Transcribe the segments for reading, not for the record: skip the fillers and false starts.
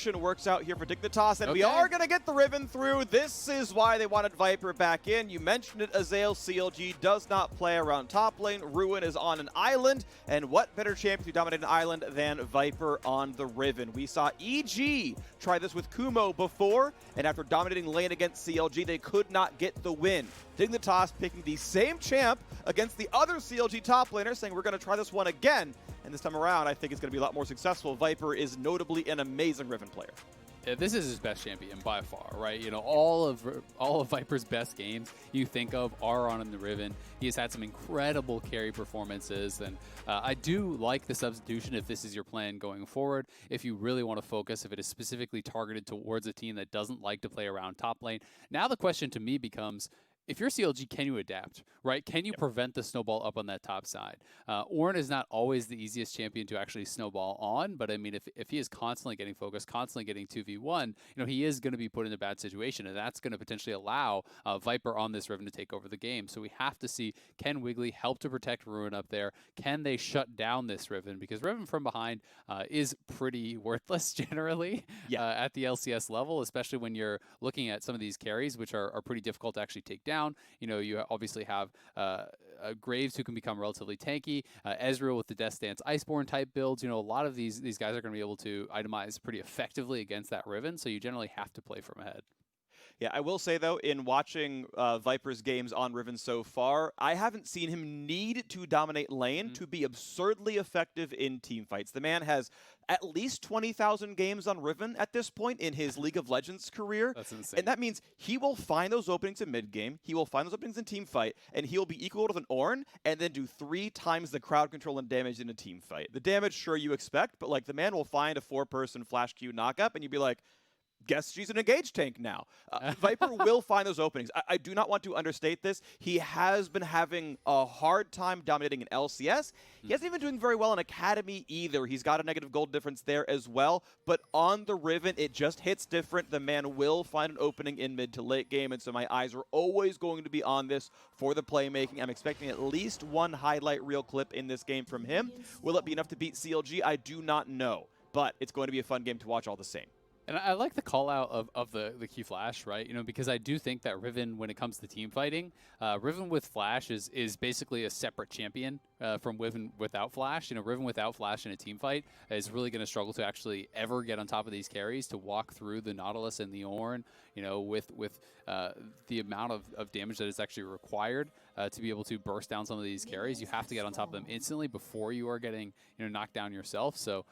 works out here for Dignitas, and we are going to get the Riven through. This is why they wanted Viper back in. You mentioned it, Ezreal, CLG does not play around top lane. Ruin is on an island, and what better champion to dominate an island than Viper on the Riven? We saw EG try this with Kumo before, and after dominating lane against CLG, they could not get the win. Dignitas picking the same champ against the other CLG top laner, saying we're going to try this one again. And this time around, I think it's going to be a lot more successful. Viper is notably an amazing Riven player. Yeah, this is his best champion by far, right? You know, all of Viper's best games you think of are on the Riven. He has had some incredible carry performances, and I do like the substitution if this is your plan going forward. If you really want to focus, if it is specifically targeted towards a team that doesn't like to play around top lane. Now the question to me becomes, if you're CLG, can you adapt, right? Can you prevent the snowball up on that top side? Ornn is not always the easiest champion to actually snowball on, but I mean, if he is constantly getting focused, constantly getting 2v1, you know, he is going to be put in a bad situation, and that's going to potentially allow Viper on this Riven to take over the game. So we have to see, can Wiggily help to protect Ruin up there? Can they shut down this Riven? Because Riven from behind is pretty worthless generally at the LCS level, especially when you're looking at some of these carries, which are pretty difficult to actually take down. You know, you obviously have Graves, who can become relatively tanky, Ezreal with the Death Stance Iceborne type builds. You know, a lot of these guys are going to be able to itemize pretty effectively against that Riven, so you generally have to play from ahead. Yeah, I will say, though, in watching Viper's games on Riven so far, I haven't seen him need to dominate lane to be absurdly effective in team fights. The man has at least 20,000 games on Riven at this point in his League of Legends career. That's insane. And that means he will find those openings in mid-game, he will find those openings in team fight, and he'll be equal to an Ornn, and then do 3 times the crowd control and damage in a team fight. The damage, sure, you expect, but like the man will find a 4-person flash Q knockup, and you'd be like, guess she's an engaged tank now. Viper will find those openings. I do not want to understate this. He has been having a hard time dominating in LCS. He hasn't been doing very well in Academy either. He's got a negative gold difference there as well. But on the Riven, it just hits different. The man will find an opening in mid to late game. And so my eyes are always going to be on this for the playmaking. I'm expecting at least one highlight reel clip in this game from him. Will it be enough to beat CLG? I do not know. But it's going to be a fun game to watch all the same. And I like the call out of the Q Flash, right? You know, because I do think that Riven, when it comes to team fighting, Riven with Flash is basically a separate champion from Riven without Flash. You know, Riven without Flash in a team fight is really going to struggle to actually ever get on top of these carries, to walk through the Nautilus and the Ornn, you know, with the amount of damage that is actually required to be able to burst down some of these carries. You have to get on top of them instantly before you are getting, you know, knocked down yourself. So,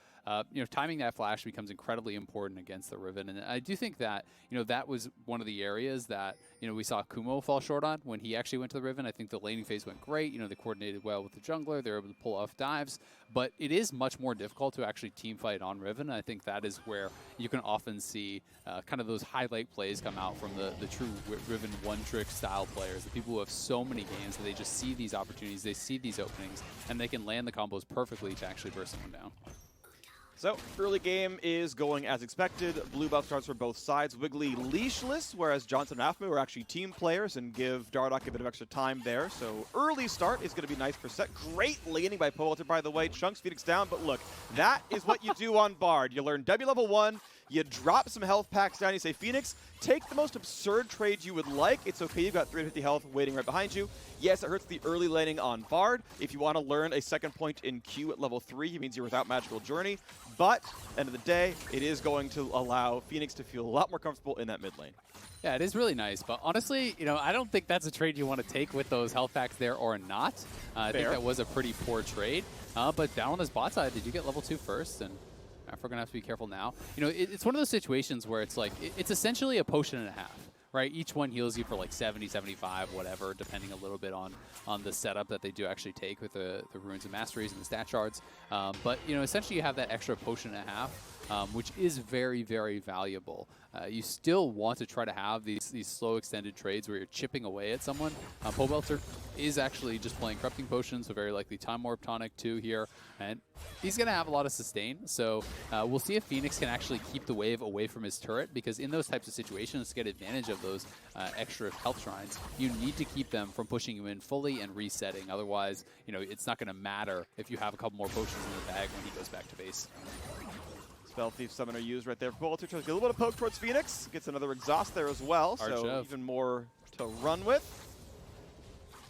you know, timing that Flash becomes incredibly important against the Riven. And I do think that, you know, that was one of the areas that, you know, we saw Kumo fall short on when he actually went to the Riven. I think the laning phase went great. You know, they coordinated well with the jungler. They were able to pull off dives. But it is much more difficult to actually team fight on Riven. I think that is where you can often see kind of those highlight plays come out from the true Riven one-trick style players, the people who have so many games that they just see these opportunities, they see these openings, and they can land the combos perfectly to actually burst them down. So, early game is going as expected. Blue buff starts for both sides. Wiggily leashless, whereas Johnsun and aphromoo are actually team players and give Dardoch a bit of extra time there. So, early start is going to be nice for Sett. Great laning by Pobelter, by the way. Chunks Fenix down, but look, that is what you do on Bard. You learn W level 1, you drop some health packs down, you say, Fenix, take the most absurd trade you would like. It's okay, you've got 350 health waiting right behind you. Yes, it hurts the early laning on Bard. If you want to learn a second point in Q at level 3, it means you're without Magical Journey. But, end of the day, it is going to allow Fenix to feel a lot more comfortable in that mid lane. Yeah, it is really nice. But honestly, you know, I don't think that's a trade you want to take with those health packs there or not. I think that was a pretty poor trade. But down on this bot side, did you get level 2 first? And we're going to have to be careful now. You know, it's one of those situations where it's like, it's essentially a potion and a half, right? Each one heals you for like 70, 75, whatever, depending a little bit on the setup that they do actually take with the Runes and Masteries and the stat shards. But, you know, essentially you have that extra potion and a half, which is very, very valuable. You still want to try to have these slow extended trades where you're chipping away at someone. Pobelter is actually just playing Corrupting Potion, so very likely Time Warp Tonic 2 here. And he's going to have a lot of sustain, so we'll see if Fenix can actually keep the wave away from his turret, because in those types of situations, to get advantage of those extra health shrines, you need to keep them from pushing you in fully and resetting. Otherwise, you know, it's not going to matter if you have a couple more potions in the bag when he goes back to base. Spell Thief Summoner used right there. Pobelter tries to get a little bit of poke towards Fenix. Gets another exhaust there as well, so even more to run with.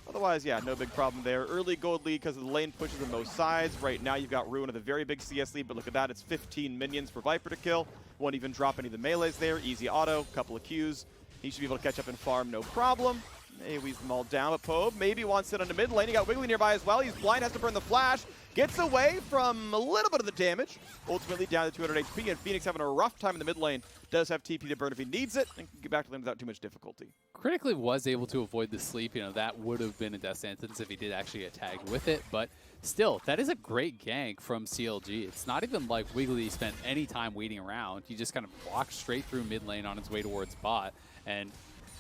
Otherwise, yeah, no big problem there. Early gold lead because of the lane pushes on both sides. Right now you've got Ruin with a very big CS lead, but look at that. It's 15 minions for Viper to kill. Won't even drop any of the melees there. Easy auto, couple of Qs. He should be able to catch up and farm, no problem. Hey, weave them all down, but Pobe maybe wants it on the mid lane. He got Wiggily nearby as well. He's blind, has to burn the flash. Gets away from a little bit of the damage. Ultimately down to 200 HP, and Fenix having a rough time in the mid lane. Does have TP to burn if he needs it, and can get back to lane without too much difficulty. Critically was able to avoid the sleep. You know, that would have been a death sentence if he did actually get tagged with it, but still, that is a great gank from CLG. It's not even like Wiggily spent any time waiting around. He just kind of walked straight through mid lane on his way towards bot, and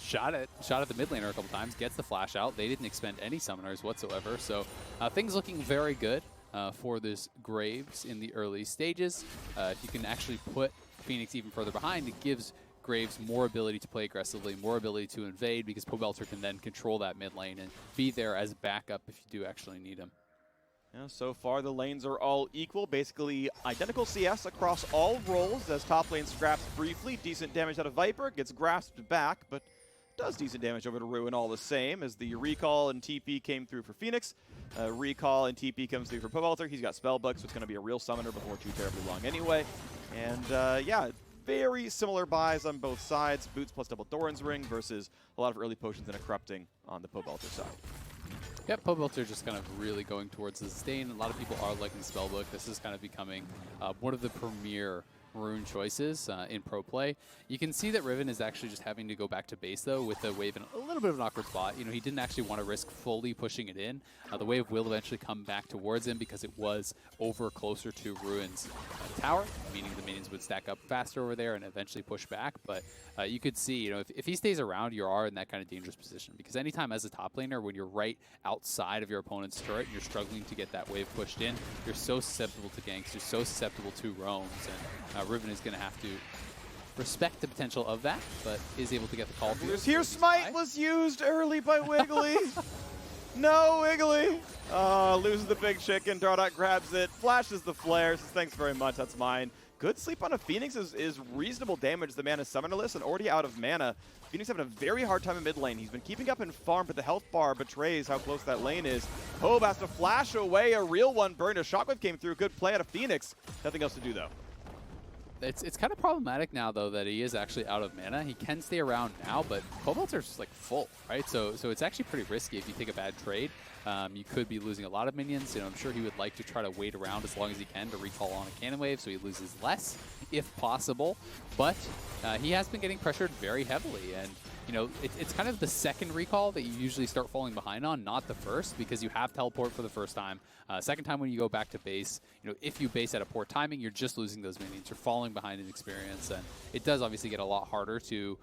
shot at the mid laner a couple times, gets the flash out. They didn't expend any summoners whatsoever, so things looking very good for this Graves in the early stages. If you can actually put Fenix even further behind, it gives Graves more ability to play aggressively, more ability to invade, because Pobelter can then control that mid lane and be there as backup if you do actually need him. Yeah, so far the lanes are all equal, basically identical CS across all roles as top lane scraps briefly. Decent damage out of Viper, gets grasped back, but does decent damage over to Ruin all the same, as the recall and TP came through for Fenix. Recall and TP comes through for Pobelter. He's got Spellbook, so it's going to be a real summoner before too terribly long anyway. And yeah, very similar buys on both sides. Boots plus double Doran's Ring versus a lot of early potions and a corrupting on the Pobelter side. Yep, Pobelter just kind of really going towards the sustain. A lot of people are liking Spellbook. This is kind of becoming one of the premier rune choices in pro play. You can see that Riven is actually just having to go back to base though with the wave in a little bit of an awkward spot. You know, he didn't actually want to risk fully pushing it in. The wave will eventually come back towards him because it was over closer to Ruin's tower, meaning the minions would stack up faster over there and eventually push back. But you could see, you know, if he stays around, you are in that kind of dangerous position, because anytime as a top laner, when you're right outside of your opponent's turret and you're struggling to get that wave pushed in, you're so susceptible to ganks, you're so susceptible to roams, and Riven is going to have to respect the potential of that, but is able to get the call through. Here, Smite was used early by Wiggily. No, Wiggily. Loses the big chicken. Dardoch grabs it, flashes the flare, says thanks very much, that's mine. Good sleep on a Fenix is reasonable damage. The mana summonerless and already out of mana. Fenix having a very hard time in mid lane. He's been keeping up in farm, but the health bar betrays how close that lane is. Pobe has to flash away a real one. Burn. A shockwave came through. Good play out of Fenix. Nothing else to do though. It's kind of problematic now, though, that he is actually out of mana. He can stay around now, but Pobelter's just like full, right? So it's actually pretty risky if you take a bad trade. You could be losing a lot of minions. You know, I'm sure he would like to try to wait around as long as he can to recall on a cannon wave, so he loses less, if possible. But he has been getting pressured very heavily, and you know, it's kind of the second recall that you usually start falling behind on, not the first, because you have teleport for the first time. Second time when you go back to base, you know, if you base at a poor timing, you're just losing those minions. You're falling behind in experience, and it does obviously get a lot harder to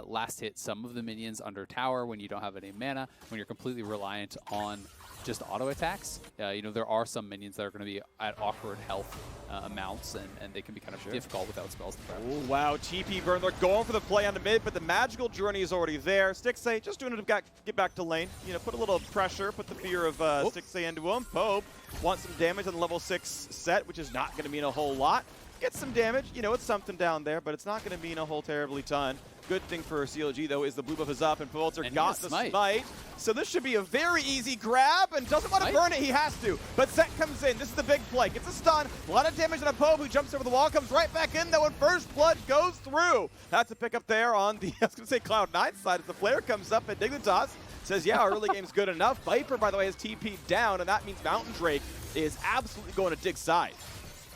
last hit some of the minions under tower when you don't have any mana, when you're completely reliant on just auto attacks. You know, there are some minions that are going to be at awkward health amounts, and they can be kind of difficult without spells to prep. Oh, wow, TP burn. They're going for the play on the mid, but the magical journey is already there. Stixxay just doing it to get back to lane. You know, put a little pressure, put the fear of Stixxay into him. Pobe wants some damage on the level 6 Sett, which is not going to mean a whole lot. Gets some damage. You know, it's something down there, but it's not going to mean a whole terribly ton. Good thing for CLG, though, is the blue buff is up, and Pobelter got the smite. So this should be a very easy grab, and doesn't want to burn it. He has to. But Sett comes in. This is the big play. Gets a stun. A lot of damage on a Pobe, who jumps over the wall, comes right back in, though, and first blood goes through. That's a pickup there on the, I was going to say Cloud9 side, as the flare comes up, and Dignitas says, yeah, our early game's good enough. Viper, by the way, has TP'd down, and that means Mountain Drake is absolutely going to Dig's side.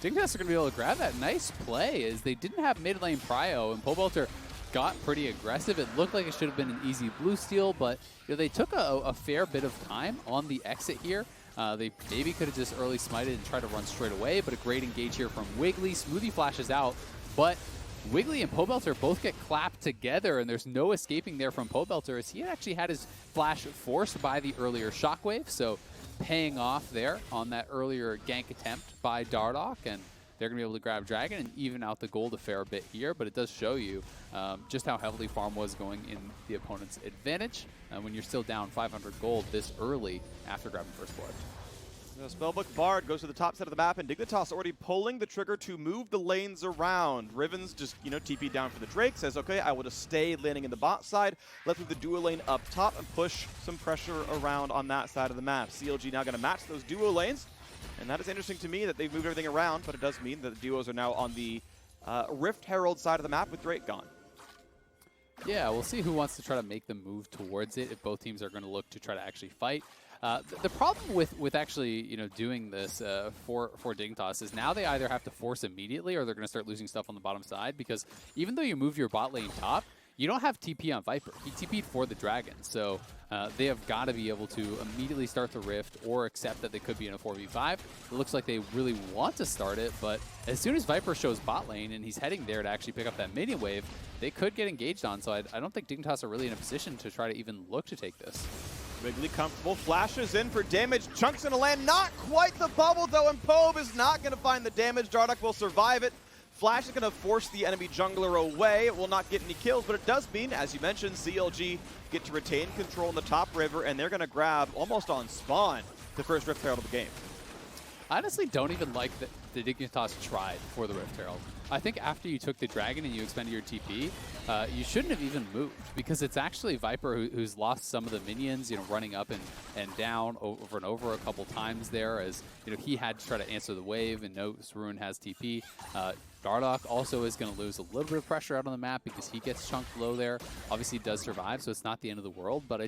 Dignitas are going to be able to grab that. Nice play, as they didn't have mid lane prio, and Pobelter got pretty aggressive. It looked like it should have been an easy blue steal, but you know, they took a fair bit of time on the exit here. They maybe could have just early smited and tried to run straight away, but a great engage here from Wiggily. Smoothie flashes out, but Wiggily and Pobelter both get clapped together, and there's no escaping there from Pobelter, as he actually had his flash forced by the earlier shockwave, so paying off there on that earlier gank attempt by Dardoch, and they're going to be able to grab Dragon and even out the gold a fair bit here, but it does show you just how heavily farm was going in the opponent's advantage when you're still down 500 gold this early after grabbing first blood. The Spellbook Bard goes to the top side of the map, and Dignitas already pulling the trigger to move the lanes around. Riven's just, TP down for the Drake, says, okay, I will just stay landing in the bot side. Let's move the duo lane up top and push some pressure around on that side of the map. CLG now going to match those duo lanes, and that is interesting to me that they've moved everything around, but it does mean that the duos are now on the Rift Herald side of the map with Drake gone. Yeah, we'll see who wants to try to make the move towards it if both teams are going to look to try to actually fight. The problem with actually doing this for Dignitas is now they either have to force immediately or they're going to start losing stuff on the bottom side, because even though you move your bot lane top, you don't have TP on Viper. He TP'd for the Dragon, so they have got to be able to immediately start the Rift or accept that they could be in a 4v5. It looks like they really want to start it, but as soon as Viper shows bot lane and he's heading there to actually pick up that minion wave, they could get engaged on, so I don't think Dignitas are really in a position to try to even look to take this. Wiggily comfortable, flashes in for damage, chunks into land, not quite the bubble though, and Pobe is not going to find the damage. Dardoch will survive it. Flash is going to force the enemy jungler away. It will not get any kills, but it does mean, as you mentioned, CLG get to retain control in the top river, and they're going to grab, almost on spawn, the first Rift Herald of the game. I honestly don't even like that the Dignitas tried for the Rift Herald. I think after you took the Dragon and you expended your TP, you shouldn't have even moved, because it's actually Viper who's lost some of the minions, running up and down over and over a couple times there, as he had to try to answer the wave, and knows Ruin has TP. Dardoch also is going to lose a little bit of pressure out on the map because he gets chunked low there. Obviously, he does survive, so it's not the end of the world, but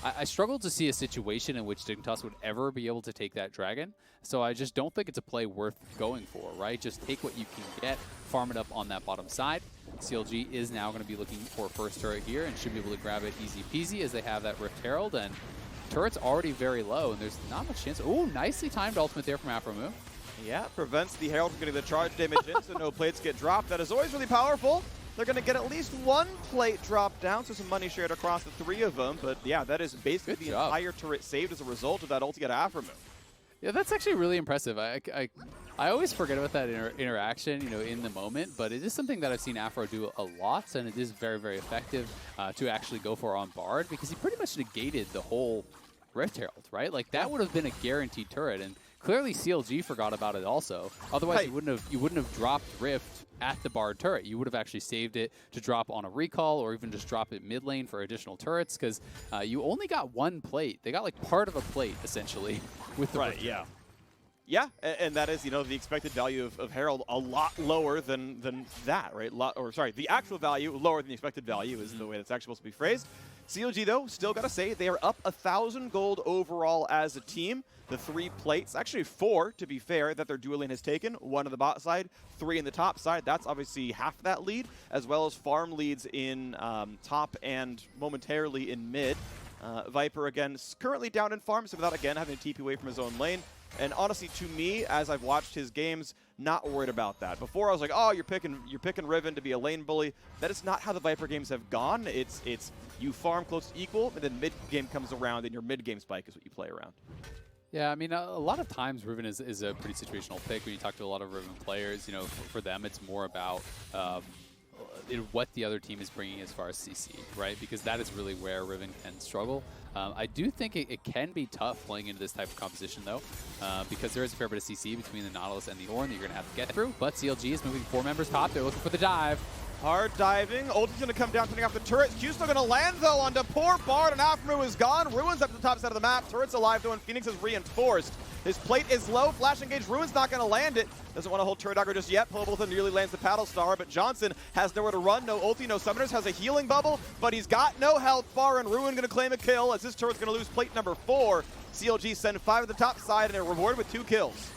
I struggle to see a situation in which Dignitas would ever be able to take that Dragon, so I just don't think it's a play worth going for, right? Just take what you can get, farm it up on that bottom side. CLG is now going to be looking for a first turret here and should be able to grab it easy peasy as they have that Rift Herald, and turret's already very low, and there's not much chance. Oh, nicely timed ultimate there from aphromoo. Yeah, prevents the Herald from getting the charge damage in, so no plates get dropped. That is always really powerful. They're going to get at least one plate dropped down, so some money shared across the three of them. But yeah, that is basically the entire turret saved as a result of that ulti at aphromoo. Yeah, that's actually really impressive. I always forget about that interaction, in the moment, but it is something that I've seen Aphro do a lot, and it is very, very effective to actually go for on Bard, because he pretty much negated the whole Rift Herald, right? Like, that would have been a guaranteed turret, and clearly CLG forgot about it also. Otherwise, you wouldn't have dropped Rift at the Bard turret. You would have actually saved it to drop on a recall, or even just drop it mid lane for additional turrets, because you only got one plate. They got like part of a plate, essentially, with the Rift Herald. Yeah, and that is, the expected value of Herald a lot lower than that, right? The actual value lower than the expected value is the way that's actually supposed to be phrased. CLG, though, still got to say, they are up 1,000 gold overall as a team. The 3 plates, actually 4, to be fair, that their duo lane has taken. 1 on the bot side, 3 in the top side. That's obviously half that lead, as well as farm leads in top and momentarily in mid. Viper, again, currently down in farm, so without, again, having to TP away from his own lane. And honestly, to me, as I've watched his games, not worried about that. Before I was like, oh, you're picking Riven to be a lane bully. That is not how the Viper games have gone. It's you farm close to equal, and then mid game comes around, and your mid game spike is what you play around. Yeah, I mean, a lot of times Riven is a pretty situational pick. When you talk to a lot of Riven players, for them it's more about what the other team is bringing as far as CC, right? Because that is really where Riven can struggle. I do think it can be tough playing into this type of composition, though, because there is a fair bit of CC between the Nautilus and the Ornn that you're going to have to get through. But CLG is moving 4 members top. They're looking for the dive. Hard diving. Ulti's going to come down, turning off the turrets. Q's still going to land, though, onto poor Bard, and aphromoo is gone. Ruin's up to the top side of the map. Turret's alive, though, and Fenix is reinforced. His plate is low. Flash engage. Ruin's not going to land it. Doesn't want to hold turret dagger just yet. Pobelter nearly lands the paddle star, but Johnsun has nowhere to run. No ulti, no summoners. Has a healing bubble, but he's got no health bar, and Ruin going to claim a kill as his turret's going to lose plate number 4. CLG send 5 to the top side, and they're rewarded with 2 kills.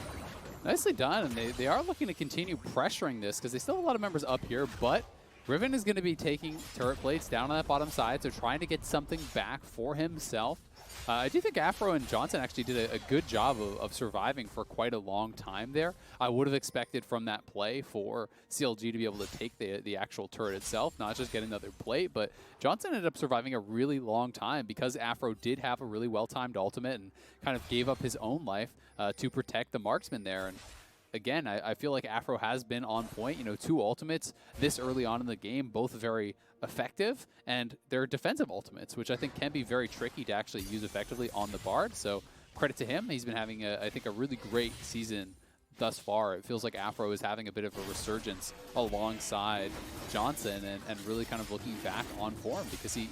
Nicely done, and they are looking to continue pressuring this because they still have a lot of members up here, but Riven is going to be taking turret plates down on that bottom side, so trying to get something back for himself. I do think Aphro and Johnsun actually did a good job of surviving for quite a long time there. I would have expected from that play for CLG to be able to take the actual turret itself, not just get another plate, but Johnsun ended up surviving a really long time because Aphro did have a really well-timed ultimate and kind of gave up his own life to protect the marksman there. And again, I feel like Aphro has been on point. 2 ultimates this early on in the game, both very effective, and they're defensive ultimates, which I think can be very tricky to actually use effectively on the Bard. So credit to him. He's been having, I think, a really great season thus far. It feels like Aphro is having a bit of a resurgence alongside Johnsun and really kind of looking back on form because he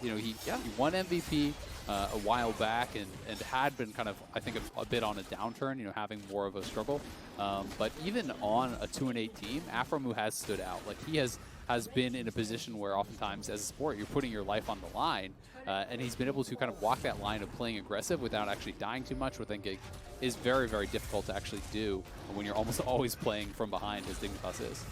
won MVP a while back and had been kind of, I think, a bit on a downturn, having more of a struggle. But even on a 2-8 team, aphromoo has stood out. Like, he has been in a position where oftentimes as a sport you're putting your life on the line, and he's been able to kind of walk that line of playing aggressive without actually dying too much, which I think is very, very difficult to actually do when you're almost always playing from behind, as Dignitas is.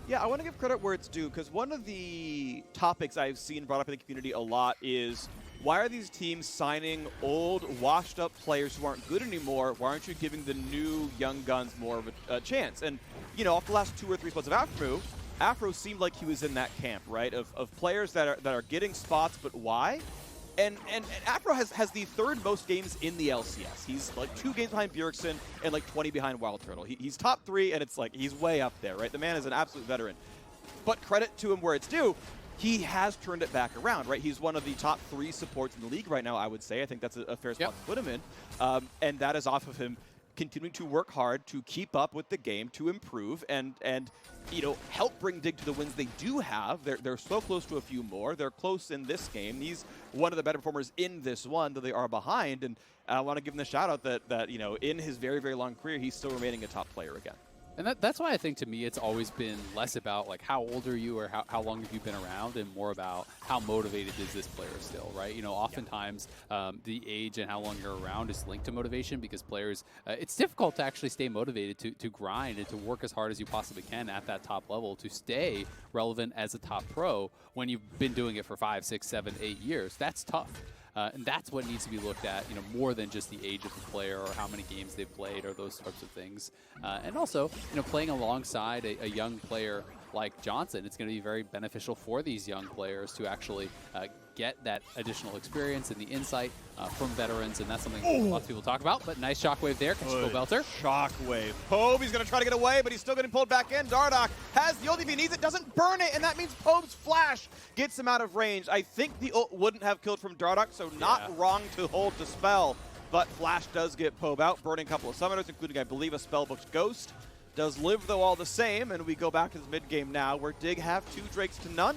Yeah, I want to give credit where it's due, because one of the topics I've seen brought up in the community a lot is, why are these teams signing old, washed-up players who aren't good anymore? Why aren't you giving the new young guns more of a chance? And, off the last 2 or 3 spots of aphromoo, Aphro seemed like he was in that camp, right, of players that are getting spots, but why? And Aphro has the 3rd most games in the LCS. He's like 2 games behind Bjergsen and like 20 behind Wild Turtle. He's top 3, and it's like he's way up there, right? The man is an absolute veteran. But credit to him where it's due, he has turned it back around, right? He's one of the top 3 supports in the league right now, I would say. I think that's a fair spot to put him in. And that is off of him continuing to work hard to keep up with the game, to improve, and help bring Dig to the wins they do have. They're so close to a few more. They're close in this game. He's one of the better performers in this one, though they are behind. And I want to give him the shout out that in his very, very long career, he's still remaining a top player again. And that's why I think, to me, it's always been less about like how old are you or how long have you been around, and more about how motivated is this player still, right? Oftentimes the age and how long you're around is linked to motivation, because players, it's difficult to actually stay motivated to grind and to work as hard as you possibly can at that top level to stay relevant as a top pro when you've been doing it for 5, 6, 7, 8 years. That's tough. And that's what needs to be looked at, more than just the age of the player or how many games they've played or those sorts of things. And also, playing alongside a young player like Johnsun, it's going to be very beneficial for these young players to actually get that additional experience and the insight from veterans, and that's something lots of people talk about. But nice shockwave there, catches Pobelter. Shockwave. Pobe, he's going to try to get away, but he's still getting pulled back in. Dardoch has the ult if he needs it, doesn't burn it, and that means Pobe's flash gets him out of range. I think the ult wouldn't have killed from Dardoch, so not wrong to hold Dispel, but flash does get Pobe out, burning a couple of summoners, including, I believe, a spellbooked Ghost. Does live, though, all the same, and we go back to this mid-game now, where Dig have 2 Drakes to none.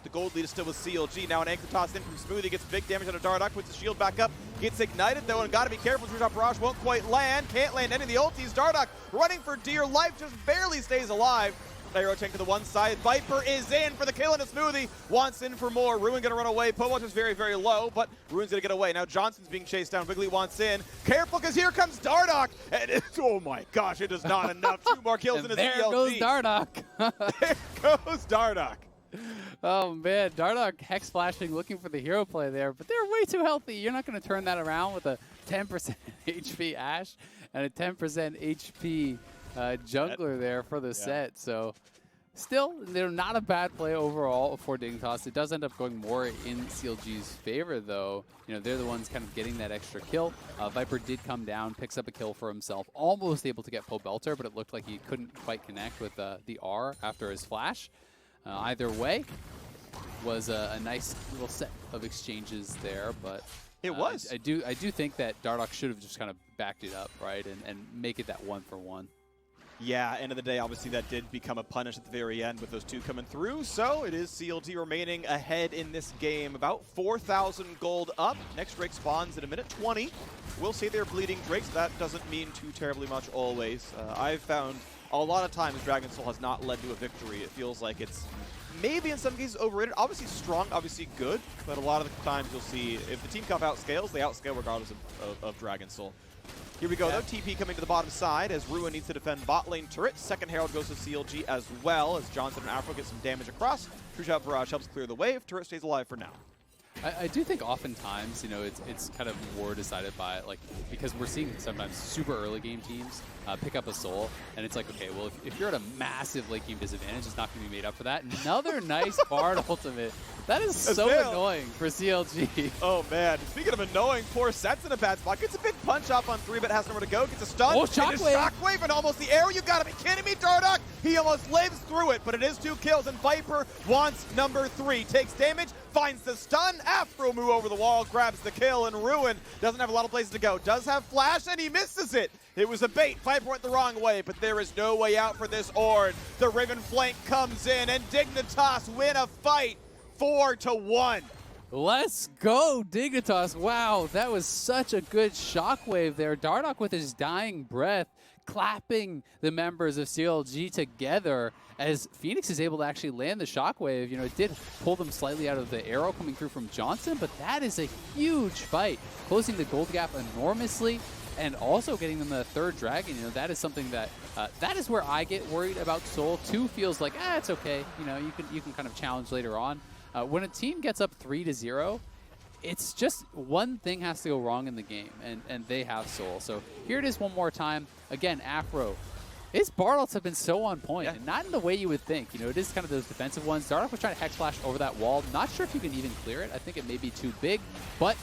The gold lead is still with CLG. Now an anchor toss in from Smoothie, gets big damage on a Dardoch, puts the shield back up, gets ignited though, and gotta be careful. Three-shot barrage won't quite land, can't land any of the ultis. Dardoch running for dear life, just barely stays alive. Arrow tank to the one side. Viper is in for the kill, and a Smoothie wants in for more. Ruin gonna run away. Pobelter's very, very low, but Ruin's gonna get away. Now Johnsun's being chased down. Wiggily wants in. Careful, because here comes Dardoch. And it's, oh my gosh, it is not enough. 2 more kills in his there CLG. Goes Dardoch. There goes Dardoch. Oh man, Dardoch hex flashing, looking for the hero play there, but they're way too healthy. You're not going to turn that around with a 10% HP Ashe and a 10% HP jungler there for the Sett. So still, they're not a bad play overall for Dignitas. It does end up going more in CLG's favor, though. They're the ones kind of getting that extra kill. Viper did come down, picks up a kill for himself, almost able to get Pobelter, but it looked like he couldn't quite connect with the R after his flash. Either way, was a nice little set of exchanges there, but it was. I do think that Dardoch should have just kind of backed it up, right, and make it that 1-for-1. Yeah, end of the day, obviously that did become a punish at the very end with those 2 coming through, so it is CLG remaining ahead in this game. About 4,000 gold up. Next Drake spawns in a minute 20. We'll say they're bleeding Drakes. That doesn't mean too terribly much always. I've found a lot of times Dragon Soul has not led to a victory. It feels like it's maybe in some cases overrated. Obviously strong, obviously good, but a lot of the times you'll see if the team comp outscales, they outscale regardless of Dragon Soul. Here we go, though. TP coming to the bottom side as Ruin needs to defend bot lane turret. Second Herald goes to CLG as well as Johnsun and Aphro get some damage across. True Shot Barrage helps clear the wave. Turret stays alive for now. I do think oftentimes, it's kind of more decided by, because we're seeing sometimes super early game teams pick up a soul, and it's like, okay, well, if you're at a massive late game disadvantage, it's not going to be made up for that. Another nice Bard ultimate That is so annoying for CLG. Oh, man. Speaking of annoying, poor Sett's in a bad spot. Gets a big punch off on 3, but has nowhere to go. Gets a stun. Oh, shockwave. Shockwave and almost the arrow. You gotta be kidding me, Dardoch. He almost lives through it, but it is 2 kills, and Viper wants number 3. Takes damage, finds the stun. Aphromoo over the wall, grabs the kill, and Ruin doesn't have a lot of places to go. Does have flash, and he misses it. It was a bait. Viper went the wrong way, but there is no way out for this Ornn. The Riven flank comes in, and Dignitas win a fight 4-1. Let's go, Dignitas. Wow, that was such a good shockwave there. Dardoch with his dying breath, clapping the members of CLG together as Fenix is able to actually land the shockwave. You know, it did pull them slightly out of the arrow coming through from Johnsun, but that is a huge fight, closing the gold gap enormously. And also getting them the 3rd dragon, you know, that is something that that is where I get worried about Soul. 2 feels like, it's okay. You know, you can kind of challenge later on. When a team gets up 3-0, it's just one thing has to go wrong in the game, and they have Soul. So here it is one more time. Again, Afro. His Bartles have been so on point, and not in the way you would think. You know, it is kind of those defensive ones. Dardoch was trying to Hex Flash over that wall. Not sure if you can even clear it. I think it may be too big, but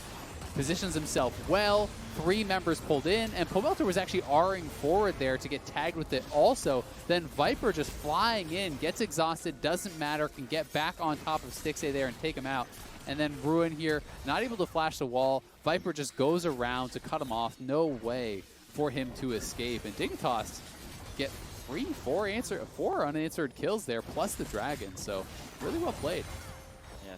positions himself well. 3 members pulled in, and Pobelter was actually R-ing forward there to get tagged with it also. Then Viper just flying in, gets exhausted, doesn't matter, can get back on top of Stixxay there and take him out. And then Ruin here, not able to flash the wall. Viper just goes around to cut him off. No way for him to escape. And Dignitas get 4 unanswered kills there, plus the dragon. So really well played.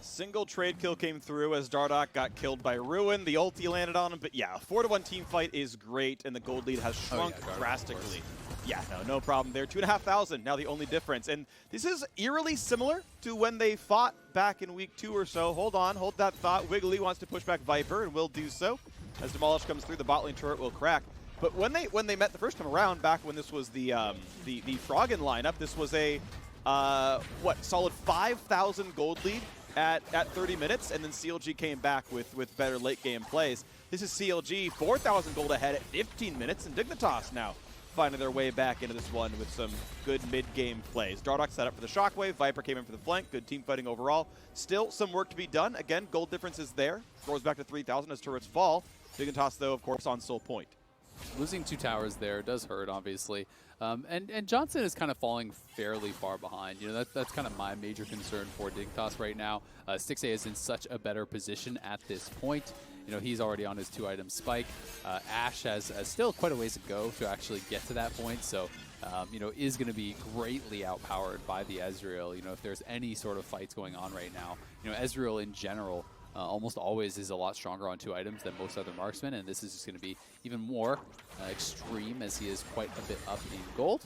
Single trade kill came through as Dardoch got killed by Ruin. The ulti landed on him, but yeah, a 4-1 team fight is great, and the gold lead has shrunk drastically. Yeah, no problem there. 2,500, now the only difference. And this is eerily similar to when they fought back in week 2 or so. Hold on, hold that thought. Wiggily wants to push back Viper, and will do so. As Demolish comes through, the bot lane turret will crack. But when they met the first time around, back when this was the Froggen lineup, this was a, solid 5,000 gold lead at 30 minutes, and then CLG came back with better late game plays. This is CLG 4,000 gold ahead at 15 minutes, and Dignitas now finding their way back into this one with some good mid-game plays. Dardoch set up for the shockwave, Viper came in for the flank, good team fighting overall. Still some work to be done. Again, gold difference is there. Goes back to 3,000 as turrets fall. Dignitas, though, of course, on Soul Point. Losing 2 towers there does hurt, obviously. And Johnsun is kind of falling fairly far behind. You know, that's kind of my major concern for Dignitas right now. Stixxay is in such a better position at this point. You know, he's already on his 2-item spike. Ashe has still quite a ways to go to actually get to that point. So, you know, is going to be greatly outpowered by the Ezreal. You know, if there's any sort of fights going on right now, you know, Ezreal in general almost always is a lot stronger on 2 items than most other marksmen, and this is just going to be even more extreme as he is quite a bit up in gold.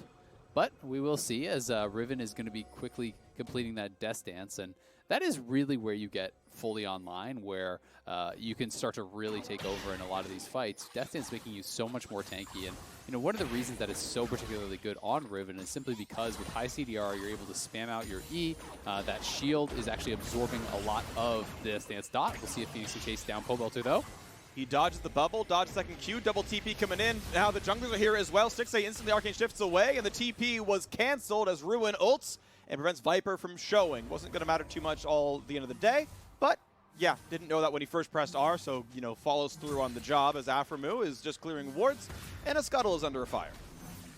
But we will see as Riven is going to be quickly completing that Death Dance, and that is really where you get fully online, where you can start to really take over in a lot of these fights. Death Dance making you so much more tanky, and you know, one of the reasons that is so particularly good on Riven is simply because with high CDR, you're able to spam out your E. That shield is actually absorbing a lot of the Death Dance dot. We'll see if Fenix can chase down Pobelter, though. He dodges the bubble, dodges second Q, double TP coming in. Now the junglers are here as well. Stixxay instantly arcane shifts away, and the TP was canceled as Ruin ults and prevents Viper from showing. Wasn't going to matter too much all the end of the day, but yeah, didn't know that when he first pressed R, so, you know, follows through on the job as aphromoo is just clearing wards, and a Scuttle is under fire.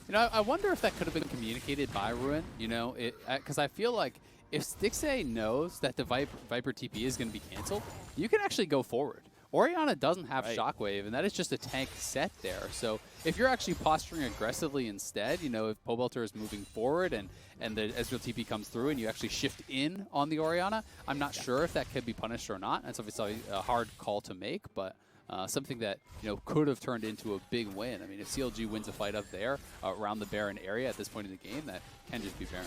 You know, I wonder if that could have been communicated by Ruin, you know, because I feel like if Stixxay knows that the Viper TP is going to be canceled, you can actually go forward. Orianna doesn't have Shockwave, and that is just a tank set there. So if you're actually posturing aggressively instead, you know, if Pobelter is moving forward and the Ezreal TP comes through and you actually shift in on the Orianna, I'm not sure if that could be punished or not. That's obviously a hard call to make, but something that, you know, could have turned into a big win. I mean, if CLG wins a fight up there around the Baron area at this point in the game, that can just be Baron.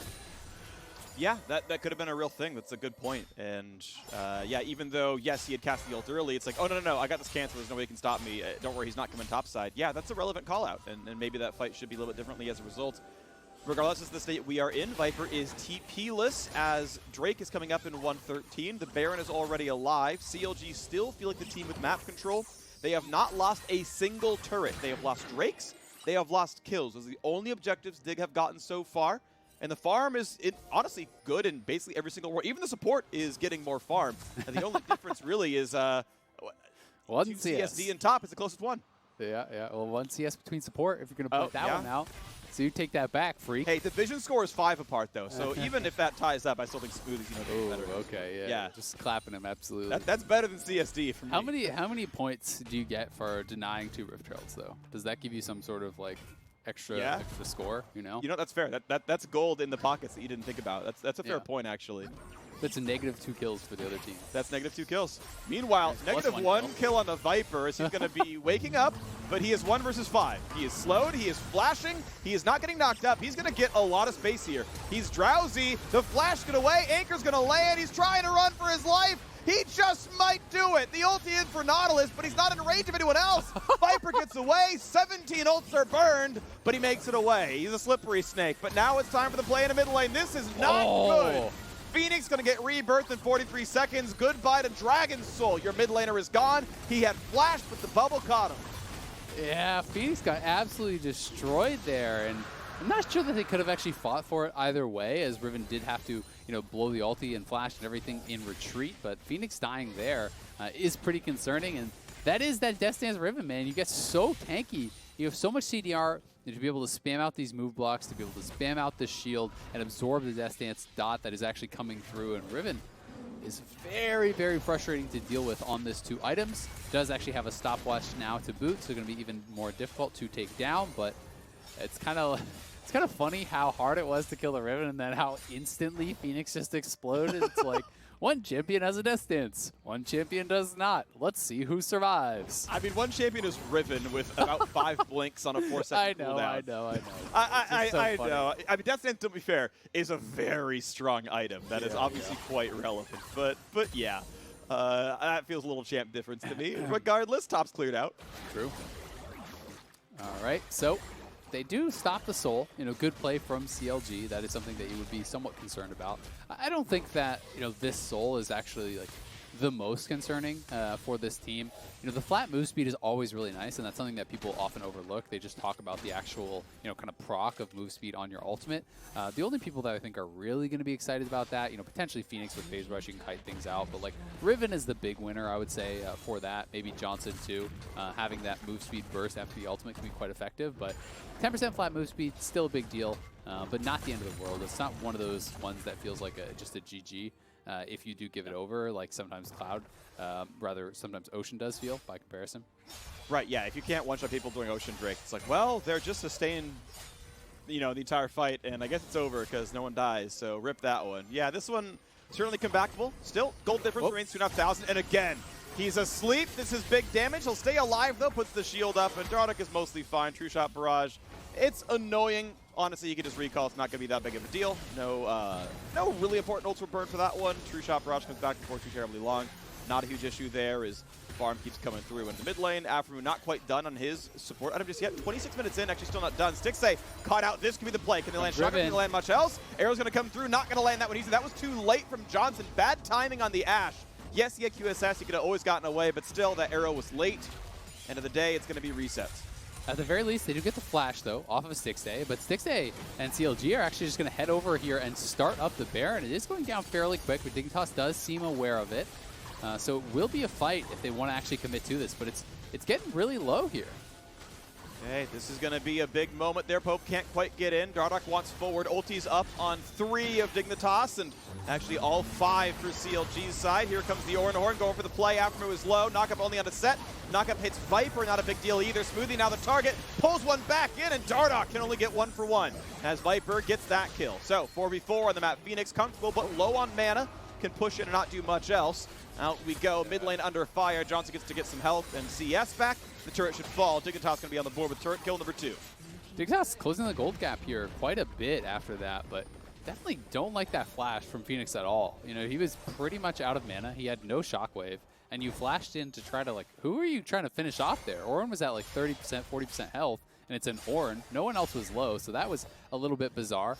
Yeah, that could have been a real thing. That's a good point. And yeah, even though, yes, he had cast the ult early, it's like, oh, no, I got this cancel. There's nobody can stop me. Don't worry, he's not coming topside. Yeah, that's a relevant call out. And maybe that fight should be a little bit differently as a result. Regardless of the state we are in, Viper is TP-less as Drake is coming up in 113. The Baron is already alive. CLG still feel like the team with map control. They have not lost a single turret. They have lost Drakes. They have lost kills. Those are the only objectives Dig have gotten so far. And the farm is honestly good in basically every single war. Even the support is getting more farm. And the only difference really is one two CS. CSD and top is the closest one. Yeah. Well, one CS between support if you're going to put that one out. So you take that back, freak. Hey, the vision score is 5 apart, though. So even if that ties up, I still think Smoothie's doing better. Okay, yeah. Just clapping him, absolutely. That's better than CSD for me. How many points do you get for denying 2 Rift Trails, though? Does that give you some sort of, like, extra score, you know? You know, that's fair. That's gold in the pockets that you didn't think about. That's a fair point, actually. That's a -2 kills for the other team. That's -2 kills. Meanwhile, -1 kill on the Viper as he's going to be waking up, but he is 1 versus 5. He is slowed, he is flashing, he is not getting knocked up. He's going to get a lot of space here. He's drowsy, the flash get away, Anchor's going to land, he's trying to run for his life. He just might do it. The ulti in for Nautilus, but he's not in range of anyone else. Viper gets away, 17 ults are burned, but he makes it away. He's a slippery snake, but now it's time for the play in the mid lane. This is not good. Phoenix going to get rebirthed in 43 seconds. Goodbye to Dragon's Soul. Your mid laner is gone. He had flashed, but the bubble caught him. Yeah, Phoenix got absolutely destroyed there, and I'm not sure that they could have actually fought for it either way, as Riven did have to, blow the ulti and flash and everything in retreat, but Phoenix dying there is pretty concerning, and that is that Death Dance Riven, man. You get so tanky. You have so much CDR to be able to spam out these move blocks, to be able to spam out this shield and absorb the Death Dance dot that is actually coming through, and Riven is very, very frustrating to deal with on this 2 items. Does actually have a stopwatch now to boot, so going to be even more difficult to take down, but it's kind of funny how hard it was to kill the Riven and then how instantly Phoenix just exploded. It's like, one champion has a Death Dance, one champion does not. Let's see who survives. I mean, one champion is Riven with about 5 blinks on a 4-second cooldown. I know. I know. I mean, Death Dance, to be fair, is a very strong item that is obviously quite relevant. But yeah, that feels a little champ difference to me. Regardless, top's cleared out. True. All right, so they do stop the soul. Good play from CLG. That is something that you would be somewhat concerned about. I don't think that this soul is actually like the most concerning for this team. The flat move speed is always really nice, and that's something that people often overlook. They just talk about the actual kind of proc of move speed on your ultimate. The only people that I think are really going to be excited about that, potentially Phoenix with phase rush, you can kite things out, but like Riven is the big winner, I would say, for that. Maybe Johnsun too. Having that move speed burst after the ultimate can be quite effective, but 10% flat move speed, still a big deal, but not the end of the world. It's not one of those ones that feels like just a GG. If you do give it over, like sometimes Cloud, sometimes Ocean does feel by comparison. Right, yeah, if you can't one-shot people during Ocean Drake, it's like, well, they're just sustained, the entire fight, and I guess it's over because no one dies, so rip that one. Yeah, this one, certainly comebackable. Still, gold difference remains 2,500, and again, he's asleep. This is big damage. He'll stay alive, though, puts the shield up, and Dardoch is mostly fine. True Shot Barrage. It's annoying. Honestly, you can just recall. It's not going to be that big of a deal. No really important ults were burned for that one. True Shot Barrage comes back before too terribly long. Not a huge issue there as farm keeps coming through in the mid lane. Aphromoo not quite done on his support item just yet. 26 minutes in, actually still not done. Stixxay caught out. This could be the play. Can they land shotgun? Can they land much else? Arrow's going to come through. Not going to land that one easy. That was too late from Johnsun. Bad timing on the Ashe. Yes, he had QSS. He could have always gotten away, but still, that arrow was late. End of the day, it's going to be resets. At the very least, they do get the flash, though, off of Stixxay, but Stixxay and CLG are actually just going to head over here and start up the Baron. It is going down fairly quick, but Dignitas does seem aware of it. So it will be a fight if they want to actually commit to this, but it's getting really low here. Okay, this is going to be a big moment there. Pope can't quite get in. Dardoch wants forward. Ulti's up on 3 of Dignitas, and actually all 5 for CLG's side. Here comes the Ornn going for the play. aphromoo is low. Knockup only on the Sett. Knockup hits Viper, not a big deal either. Smoothie now the target. Pulls one back in, and Dardoch can only get 1 for 1 as Viper gets that kill. So 4v4 on the map. Phoenix comfortable, but low on mana. Can push in and not do much else. Out we go. Mid lane under fire. Johnsun gets to get some health and CS back. The turret should fall. Dignitas going to be on the board with turret kill number 2. Dignitas closing the gold gap here quite a bit after that, but definitely don't like that flash from Phoenix at all. He was pretty much out of mana. He had no shockwave, and you flashed in to try to, like, who are you trying to finish off there? Ornn was at like 30%, 40% health, and and it's an Ornn. No one else was low, so that was a little bit bizarre.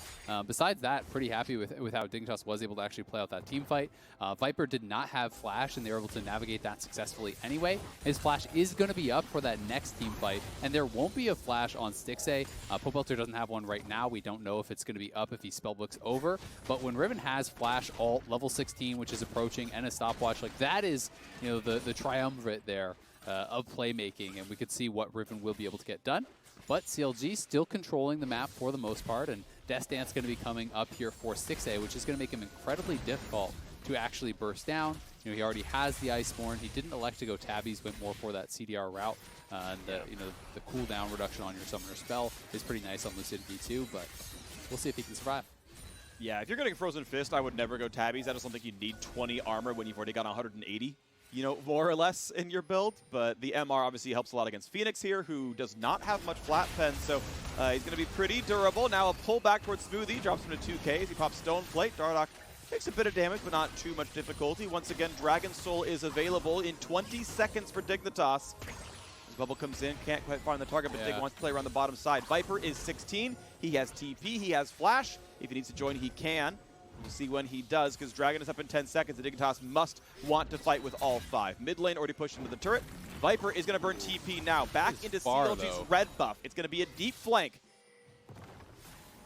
Besides that, pretty happy with how Dignitas was able to actually play out that team fight. Viper did not have flash, and they were able to navigate that successfully anyway. His flash is going to be up for that next team fight, and there won't be a flash on Stixxay. Pobelter doesn't have one right now. We don't know if it's going to be up if he spellbooks over, but when Riven has flash ult, level 16, which is approaching, and a stopwatch, like that is, you know, the triumvirate there of playmaking, and we could see what Riven will be able to get done. But CLG still controlling the map for the most part, and Death Dance going to be coming up here for Stixxay, which is going to make him incredibly difficult to actually burst down. You know, he already has the Iceborne. He didn't elect to go tabbies, went more for that CDR route. And you know, the cooldown reduction on your summoner spell is pretty nice on Lucidity too, but we'll see if he can survive. Yeah, if you're getting Frozen Fist, I would never go tabbies. I just don't think you need 20 armor when you've already got 180. You know, more or less in your build, but the MR obviously helps a lot against Fenix here, who does not have much flat pen, so he's going to be pretty durable. Now a pull back towards Smoothie, drops him to 2K as he pops Stone Plate. Dardoch takes a bit of damage, but not too much difficulty. Once again, Dragon Soul is available in 20 seconds for Dignitas. As Bubble comes in, can't quite find the target, but Dig wants to play around the bottom side. Viper is 16, he has TP, he has Flash. If he needs to join, he can. We'll see when he does, because Dragon is up in 10 seconds, and Dignitas must want to fight with all 5. Mid lane already pushed into the turret. Viper is going to burn TP now. Back into CLG's red buff. It's going to be a deep flank.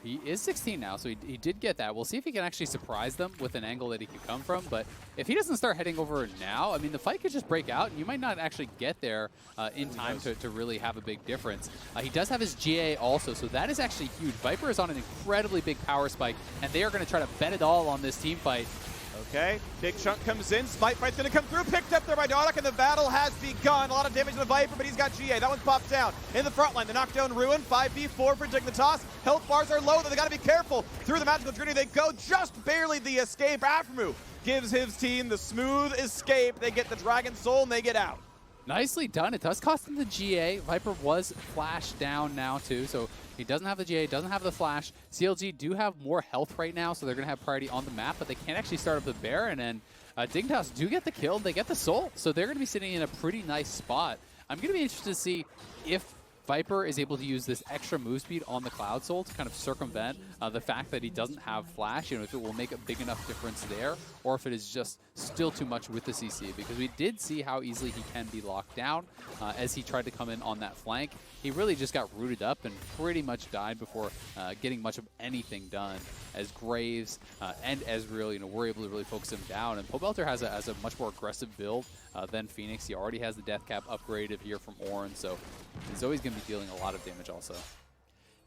He is 16 now, so he did get that. We'll see if he can actually surprise them with an angle that he can come from. But if he doesn't start heading over now, I mean, the fight could just break out, and you might not actually get there in time to really have a big difference. He does have his GA also, so that is actually huge. Viper is on an incredibly big power spike, and they are going to try to bet it all on this team fight. Okay, big chunk comes in. Smite Fight's going to come through. Picked up there by Dardoch, and the battle has begun. A lot of damage to the Viper, but he's got GA. That one's popped down. In the front line, the knockdown Ruin. 5v4 for Dignitas. Health bars are low, though they got to be careful. Through the magical journey they go. Just barely the escape. aphromoo gives his team the smooth escape. They get the Dragon Soul, and they get out. Nicely done. It does cost him the GA. Viper was flashed down now, too, so he doesn't have the GA, doesn't have the flash. CLG do have more health right now, so they're going to have priority on the map, but they can't actually start up the Baron, and Dignitas do get the kill. They get the soul, so they're going to be sitting in a pretty nice spot. I'm going to be interested to see if Viper is able to use this extra move speed on the Cloud Soul to kind of circumvent the fact that he doesn't have flash, you know, if it will make a big enough difference there, or if it is just still too much with the CC, because we did see how easily he can be locked down as he tried to come in on that flank. He really just got rooted up and pretty much died before getting much of anything done, as Graves and Ezreal, you know, were able to really focus him down. And Pobelter has a much more aggressive build than Fenix. He already has the death cap upgraded here from Ornn, so he's always going to be dealing a lot of damage also.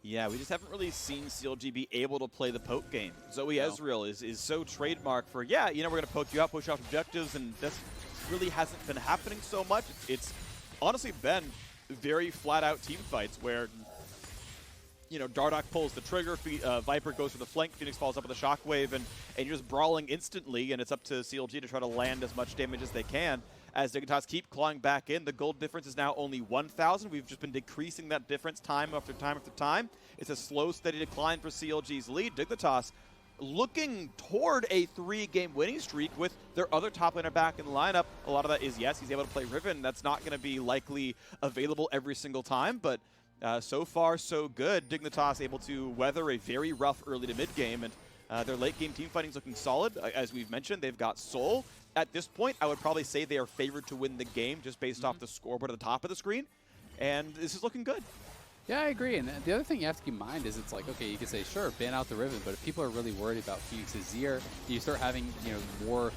Yeah, we just haven't really seen CLG be able to play the poke game. Zoe Ezreal is so trademark for, yeah, you know, we're going to poke you out, push off objectives, and this really hasn't been happening so much. It's honestly been very flat-out team fights where, you know, Dardoch pulls the trigger, Viper goes for the flank, Fenix falls up with a shockwave, and you're just brawling instantly, and it's up to CLG to try to land as much damage as they can. As Dignitas keep clawing back in, the gold difference is now only 1,000. We've just been decreasing that difference time after time after time. It's a slow, steady decline for CLG's lead. Dignitas looking toward a 3-game winning streak with their other top laner back in the lineup. A lot of that is, yes, he's able to play Riven. That's not going to be likely available every single time, but so far, so good. Dignitas able to weather a very rough early to mid game, and their late game team fighting is looking solid. As we've mentioned, they've got Soul. At this point, I would probably say they are favored to win the game just based off the scoreboard at the top of the screen, and this is looking good. Yeah, I agree. And the other thing you have to keep in mind is it's like, okay, you can say, sure, ban out the Riven, but if people are really worried about Fenix's Zir, you start having, you know, more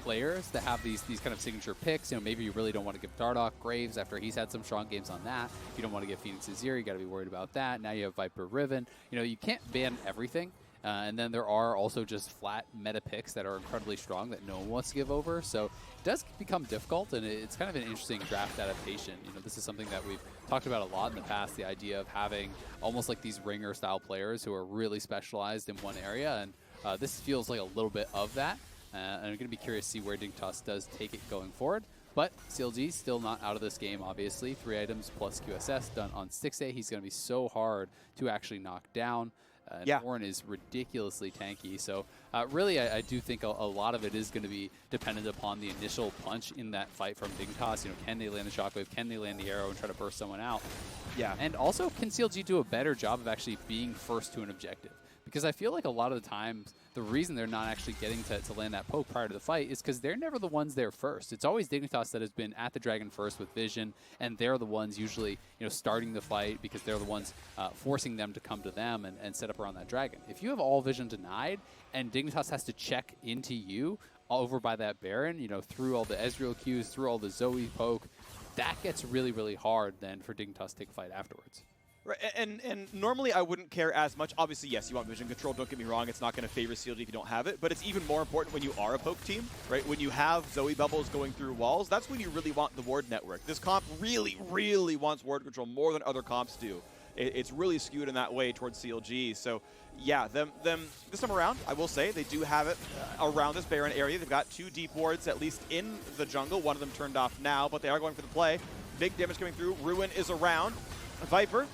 players that have these kind of signature picks. You know, maybe you really don't want to give Dardoch Graves after he's had some strong games on that. You don't want to give Fenix's Zir, you got to be worried about that. Now you have Viper Riven. You know, you can't ban everything. And then there are also just flat meta picks that are incredibly strong that no one wants to give over. So it does become difficult, and it's kind of an interesting draft adaptation. You know, this is something that we've talked about a lot in the past, the idea of having almost like these ringer-style players who are really specialized in one area, and this feels like a little bit of that. And I'm going to be curious to see where Dignitas does take it going forward. But CLG still not out of this game, obviously. 3 items plus QSS done on Stixxay. He's going to be so hard to actually knock down. And Yeah. Ornn is ridiculously tanky. So really, I do think a lot of it is going to be dependent upon the initial punch in that fight from Dignitas. You know, can they land the shockwave? Can they land the arrow and try to burst someone out? Yeah. And also, can CLG do a better job of actually being first to an objective? Because I feel like a lot of the times, the reason they're not actually getting to land that poke prior to the fight is because they're never the ones there first. It's always Dignitas that has been at the dragon first with vision, and they're the ones usually, you know, starting the fight because they're the ones forcing them to come to them and set up around that dragon. If you have all vision denied and Dignitas has to check into you over by that Baron, you know, through all the Ezreal Qs, through all the Zoe poke, that gets really, really hard then for Dignitas to take a fight afterwards. Right, and normally I wouldn't care as much. Obviously, yes, you want vision control, don't get me wrong. It's not going to favor CLG if you don't have it, but it's even more important when you are a poke team, right? When you have Zoe bubbles going through walls, that's when you really want the ward network. This comp really, really wants ward control more than other comps do. It's really skewed in that way towards CLG. So, yeah, them this time around, I will say, they do have it around this Baron area. They've got 2 deep wards, at least in the jungle. One of them turned off now, but they are going for the play. Big damage coming through. Ruin is around. Viper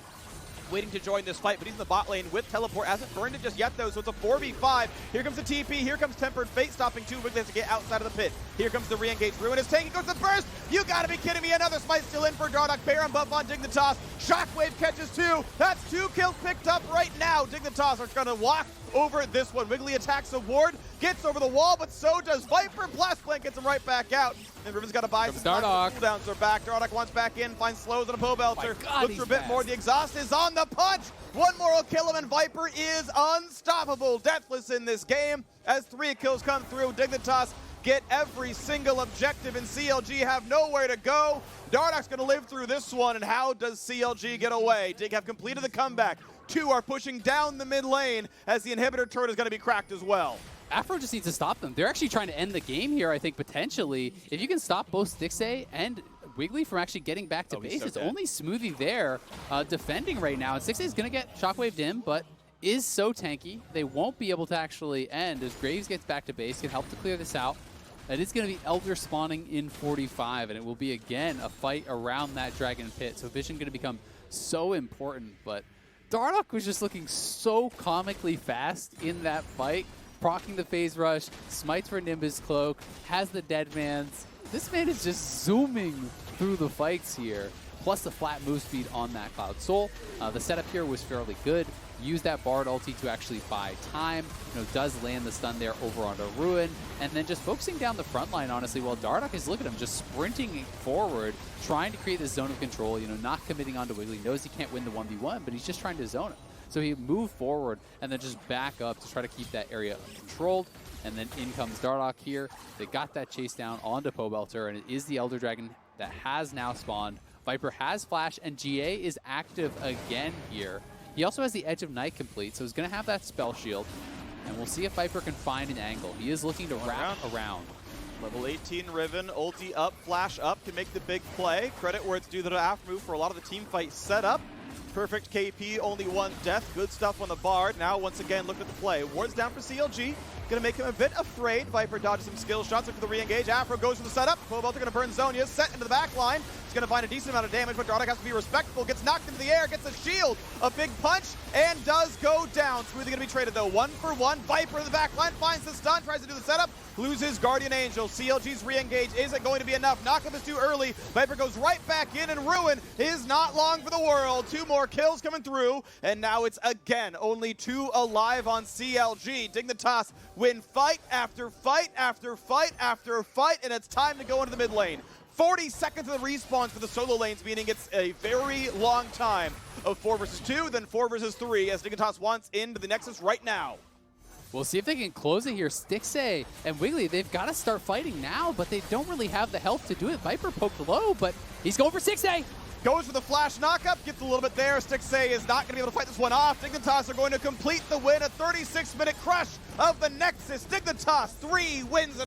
waiting to join this fight, but he's in the bot lane with teleport. Hasn't burned it just yet, though, so it's a 4v5. Here comes the TP. Here comes Tempered Fate, stopping 2. Wiggily has to get outside of the pit. Here comes the re-engage. Ruin is taking, goes the burst. You gotta be kidding me. Another smite still in for Dardoch. Baron buff on Dignitas. Shockwave catches 2. That's 2 kills picked up right now. Dignitas are gonna walk over this one. Wiggily attacks the ward, gets over the wall, but so does Viper. Blast Plant gets him right back out. And Riven's got to buy some time. Dardoch. Cooldowns are back. Dardoch wants back in, finds slows on a Pobelter. God, looks for a bit more. The exhaust is on the punch. One more will kill him, and Viper is unstoppable. Deathless in this game as 3 kills come through. Dignitas get every single objective, and CLG have nowhere to go. Dardoch's going to live through this one, and how does CLG get away? Dig have completed the comeback. 2 are pushing down the mid lane as the inhibitor turret is going to be cracked as well. Aphro just needs to stop them. They're actually trying to end the game here, I think, potentially. If you can stop both Stixxay and Wiggily from actually getting back to base, it's only Smoothie there defending right now. And Stixxay is going to get shockwaved in, but is so tanky, they won't be able to actually end as Graves gets back to base, can help to clear this out. It is going to be Elder spawning in 45, and it will be, again, a fight around that Dragon Pit. So Vision going to become so important, but Dardoch was just looking so comically fast in that fight, proccing the phase rush, smites for Nimbus Cloak, has the dead man's. This man is just zooming through the fights here, plus the flat move speed on that Cloud Soul. The setup here was fairly good. Use that Bard ulti to actually buy time. You know, does land the stun there over onto Ruin, and then just focusing down the front line, honestly, while Dardoch is, look at him, just sprinting forward, trying to create this zone of control, you know, not committing onto Wiggily, knows he can't win the 1v1, but he's just trying to zone him. So he moved forward and then just back up to try to keep that area controlled. And then in comes Dardoch here. They got that chase down onto Pobelter, and it is the Elder Dragon that has now spawned. Viper has flash, and GA is active again here. He also has the Edge of Night complete, so he's going to have that spell shield. And we'll see if Viper can find an angle. He is looking to wrap around. Level 18 Riven, ulti up, flash up, can make the big play. Credit where it's due to the aphromoo for a lot of the team fight setup. Perfect KP, only 1 death. Good stuff on the Bard. Now, once again, look at the play. Ward's down for CLG. Gonna make him a bit afraid. Viper dodges some skill shots, look for the re-engage. Aphro goes for the setup. Pobelter gonna burn Zonia. Sett into the back line. He's gonna find a decent amount of damage, but Dardoch has to be respectful. Gets knocked into the air, gets a shield. A big punch, and does go down. Smoothie gonna be traded though. 1 for 1. Viper in the back line, finds the stun, tries to do the setup. Loses Guardian Angel. CLG's re-engage isn't going to be enough. Knockup is too early. Viper goes right back in, and Ruin is not long for the world. 2 more kills coming through, and now it's again only 2 alive on CLG. Dignitas win fight after fight after fight after fight, and it's time to go into the mid lane. 40 seconds of the respawns for the solo lanes, meaning it's a very long time of 4 versus 2, then 4 versus 3, as Dignitas wants into the Nexus right now. We'll see if they can close it here. Stixxay and Wiggily, they've got to start fighting now, but they don't really have the health to do it. Viper poked low, but he's going for Stixxay. Goes for the flash knockup, gets a little bit there. Stixxay is not going to be able to fight this one off. Dignitas are going to complete the win, a 36-minute crush of the Nexus. Dignitas 3 wins.